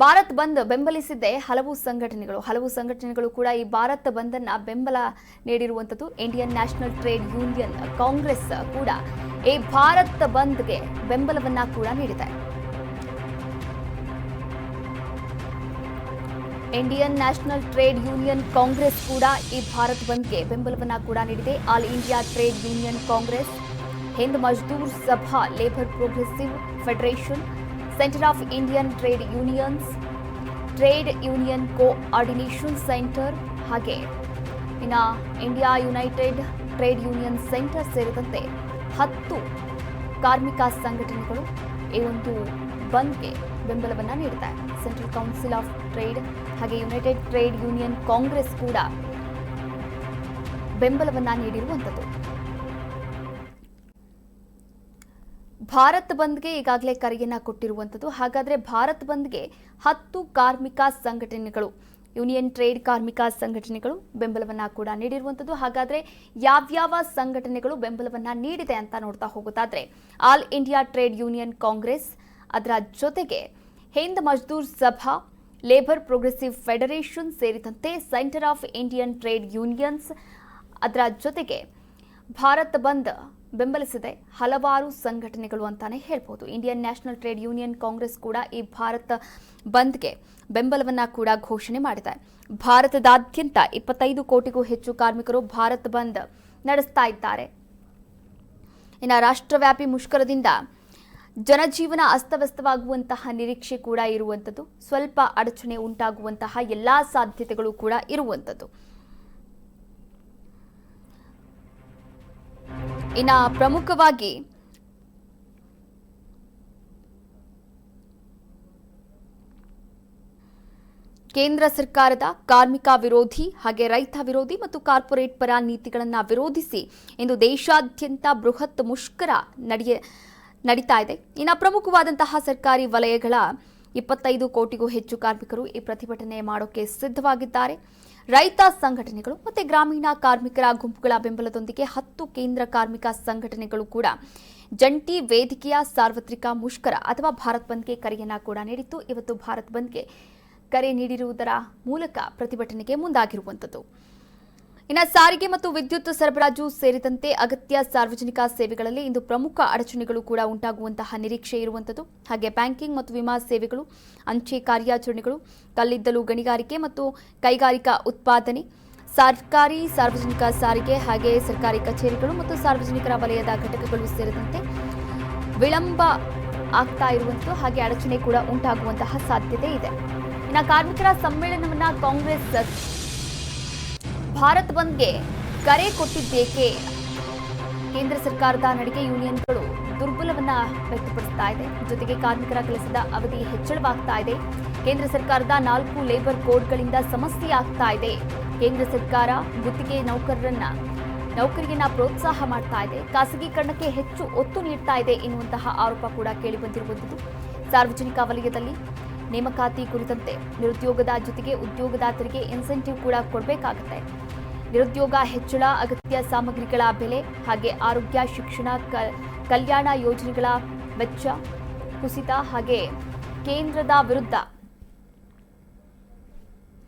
ಭಾರತ್ ಬಂದ್ ಬೆಂಬಲಿಸಿದ್ದೆ ಹಲವು ಸಂಘಟನೆಗಳು ಕೂಡ ಈ ಭಾರತ್ ಬಂದ್ ಅನ್ನ ಬೆಂಬಲ ನೀಡಿರುವಂತದ್ದು. Indian National Trade Union Congress ಕೂಡ ಈ ಭಾರತ್ ಬಂದ್ಗೆ ಬೆಂಬಲವನ್ನ ಕೂಡ ನೀಡಿದೆ. Indian National Trade Union Congress ಕೂಡ ಈ ಭಾರತ್ ಬಂದ್ಗೆ ಬೆಂಬಲವನ್ನ ಕೂಡ ನೀಡಿದೆ. All India Trade Union Congress, Hind Mazdoor Sabha, Labour Progressive Federation, Centre of Indian Trade Unions, Trade Union Coordination Centre ಹಾಗೆ India United Trade Union Centre ಸೇರಿದಂತೆ 10 ಕಾರ್ಮಿಕ ಸಂಘಟನೆಗಳು ಈ ಒಂದು ಬಂದ್ಗೆ ಬೆಂಬಲವನ್ನ ನೀಡಿದೆ. ಸೆಂಟ್ರಲ್ ಕೌನ್ಸಿಲ್ ಆಫ್ ಟ್ರೇಡ್ ಹಾಗೆ ಯುನೈಟೆಡ್ ಟ್ರೇಡ್ ಯೂನಿಯನ್ ಕಾಂಗ್ರೆಸ್ ಕೂಡ ಬೆಂಬಲವನ್ನ ನೀಡಿರುವಂತದ್ದು. ಭಾರತ್ ಬಂದ್ಗೆ ಈಗಾಗಲೇ ಕರೆಯನ್ನ ಕೊಟ್ಟಿರುವಂತದ್ದು. ಹಾಗಾದ್ರೆ ಭಾರತ್ ಬಂದ್ಗೆ 10 ಕಾರ್ಮಿಕ ಸಂಘಟನೆಗಳು, ಯೂನಿಯನ್ ಟ್ರೇಡ್ ಕಾರ್ಮಿಕ ಸಂಘಟನೆಗಳು ಬೆಂಬಲವನ್ನ ಕೂಡ ನೀಡಿರುವಂತದ್ದು. ಹಾಗಾದ್ರೆ ಯಾವ್ಯಾವ ಸಂಘಟನೆಗಳು ಬೆಂಬಲವನ್ನ ನೀಡಿದೆ ಅಂತ ನೋಡ್ತಾ ಹೋಗೋದಾದ್ರೆ, all India Trade Union Congress, ಅದರ ಜೊತೆಗೆ Hind Mazdoor Sabha, Labour Progressive federation ಸೇರಿದಂತೆ centre of Indian Trade unions, ಅದರ ಜೊತೆಗೆ ಭಾರತ್ ಬಂದ್ ಬೆಂಬಲಿಸಿದೆ ಹಲವಾರು ಸಂಘಟನೆಗಳು ಅಂತಾನೆ ಹೇಳ್ಬೋದು. Indian National Trade Union Congress ಕೂಡ ಈ ಭಾರತ್ ಬಂದ್ಗೆ ಬೆಂಬಲವನ್ನ ಕೂಡ ಘೋಷಣೆ ಮಾಡಿದೆ. ಭಾರತದಾದ್ಯಂತ 25 ಕೋಟಿಗೂ ಹೆಚ್ಚು ಕಾರ್ಮಿಕರು ಭಾರತ್ ಬಂದ್ ನಡೆಸ್ತಾ ಇದ್ದಾರೆ. ಇನ್ನು ರಾಷ್ಟ್ರವ್ಯಾಪಿ ಮುಷ್ಕರದಿಂದ ಜನಜೀವನ ಅಸ್ತವ್ಯಸ್ತವಾಗುವಂತಹ ನಿರೀಕ್ಷೆ ಕೂಡ ಇರುವಂಥದ್ದು. ಸ್ವಲ್ಪ ಅಡಚಣೆ ಉಂಟಾಗುವಂತಹ ಎಲ್ಲಾ ಸಾಧ್ಯತೆಗಳು ಕೂಡ ಇರುವಂಥದ್ದು. ಇನ್ನು ಪ್ರಮುಖವಾಗಿ ಕೇಂದ್ರ ಸರ್ಕಾರದ ಕಾರ್ಮಿಕ ವಿರೋಧಿ ಹಾಗೆ ರೈತ ವಿರೋಧಿ ಮತ್ತು ಕಾರ್ಪೊರೇಟ್ ಪರ ನೀತಿಗಳನ್ನು ವಿರೋಧಿಸಿ ಇಂದು ದೇಶಾದ್ಯಂತ ಬೃಹತ್ ಮುಷ್ಕರ ನಡೀತಾ ಇದೆ. ಇನ್ನು ಪ್ರಮುಖವಾದಂತಹ ಸರ್ಕಾರಿ ವಲಯಗಳ 25 ಕೋಟಿಗೂ ಹೆಚ್ಚು ಕಾರ್ಮಿಕರು ಈ ಪ್ರತಿಭಟನೆ ಮಾಡೋಕೆ ಸಿದ್ಧವಾಗಿದ್ದಾರೆ. ರೈತ ಸಂಘಟನೆಗಳು ಮತ್ತು ಗ್ರಾಮೀಣ ಕಾರ್ಮಿಕರ ಗುಂಪುಗಳ ಬೆಂಬಲದೊಂದಿಗೆ 10 ಕೇಂದ್ರ ಕಾರ್ಮಿಕ ಸಂಘಟನೆಗಳು ಕೂಡ ಜಂಟಿ ವೇದಿಕೆಯ ಸಾರ್ವತ್ರಿಕ ಮುಷ್ಕರ ಅಥವಾ ಭಾರತ್ ಬಂದ್ಗೆ ಕರೆಯನ್ನ ಕೂಡ ನೀಡಿತ್ತು. ಇವತ್ತು ಭಾರತ್ ಬಂದ್ಗೆ ಕರೆ ನೀಡಿರುವುದರ ಮೂಲಕ ಪ್ರತಿಭಟನೆಗೆ ಮುಂದಾಗಿರುವಂಥದ್ದು. ಇನ್ನು ಸಾರಿಗೆ ಮತ್ತು ವಿದ್ಯುತ್ ಸರಬರಾಜು ಸೇರಿದಂತೆ ಅಗತ್ಯ ಸಾರ್ವಜನಿಕ ಸೇವೆಗಳಲ್ಲಿ ಇಂದು ಪ್ರಮುಖ ಅಡಚಣೆಗಳು ಕೂಡ ಉಂಟಾಗುವಂತಹ ನಿರೀಕ್ಷೆ ಇರುವಂಥದ್ದು. ಹಾಗೆ ಬ್ಯಾಂಕಿಂಗ್ ಮತ್ತು ವಿಮಾ ಸೇವೆಗಳು, ಅಂಚೆ ಕಾರ್ಯಾಚರಣೆಗಳು, ಕಲ್ಲಿದ್ದಲು ಗಣಿಗಾರಿಕೆ ಮತ್ತು ಕೈಗಾರಿಕಾ ಉತ್ಪಾದನೆ, ಸರ್ಕಾರಿ ಸಾರ್ವಜನಿಕ ಸಾರಿಗೆ ಹಾಗೆ ಸರ್ಕಾರಿ ಕಚೇರಿಗಳು ಮತ್ತು ಸಾರ್ವಜನಿಕರ ವಲಯದ ಘಟಕಗಳು ಸೇರಿದಂತೆ ವಿಳಂಬ ಆಗ್ತಾ ಇರುವಂಥದ್ದು. ಹಾಗೆ ಅಡಚಣೆ ಕೂಡ ಉಂಟಾಗುವಂತಹ ಸಾಧ್ಯತೆ ಇದೆ. ಇನ್ನು ಕಾರ್ಮಿಕರ ಸಮ್ಮೇಳನವನ್ನ ಕಾಂಗ್ರೆಸ್ ಭಾರತ್ ಬಂದ್ಗೆ ಕರೆ ಕೊಟ್ಟಿದ್ದೇಕೆ? ಕೇಂದ್ರ ಸರ್ಕಾರದ ನಡೆಗೆ ಯೂನಿಯನ್ಗಳು ದುರ್ಬಲವನ್ನ ವ್ಯಕ್ತಪಡಿಸ್ತಾ ಇದೆ. ಜೊತೆಗೆ ಕಾರ್ಮಿಕರ ಕೆಲಸದ ಅವಧಿ ಹೆಚ್ಚಳವಾಗ್ತಾ ಇದೆ. ಕೇಂದ್ರ ಸರ್ಕಾರದ 4 ಲೇಬರ್ ಕೋಡ್ಗಳಿಂದ ಸಮಸ್ಯೆ ಆಗ್ತಾ ಇದೆ. ಕೇಂದ್ರ ಸರ್ಕಾರ ಗುತ್ತಿಗೆ ನೌಕರಿಯನ್ನ ಪ್ರೋತ್ಸಾಹ ಮಾಡ್ತಾ ಇದೆ. ಖಾಸಗೀಕರಣಕ್ಕೆ ಹೆಚ್ಚು ಒತ್ತು ನೀಡ್ತಾ ಇದೆ ಎನ್ನುವಂತಹ ಆರೋಪ ಕೂಡ ಕೇಳಿಬಂದಿರುವಂಥದ್ದು. ಸಾರ್ವಜನಿಕ ವಲಯದಲ್ಲಿ ನೇಮಕಾತಿ ಕುರಿತಂತೆ ನಿರುದ್ಯೋಗದ ಜೊತೆಗೆ ಉದ್ಯೋಗದಾತರಿಗೆ ಇನ್ಸೆಂಟಿವ್ ಕೂಡ ಕೊಡಬೇಕಾಗುತ್ತೆ. ನಿರುದ್ಯೋಗ ಹೆಚ್ಚಳ, ಅಗತ್ಯ ಸಾಮಗ್ರಿಗಳ ಬೆಲೆ ಹಾಗೆ ಆರೋಗ್ಯ, ಶಿಕ್ಷಣ, ಕಲ್ಯಾಣ ಯೋಜನೆಗಳ ವೆಚ್ಚ ಕುಸಿತ ಹಾಗೆ ಕೇಂದ್ರದ ವಿರುದ್ಧ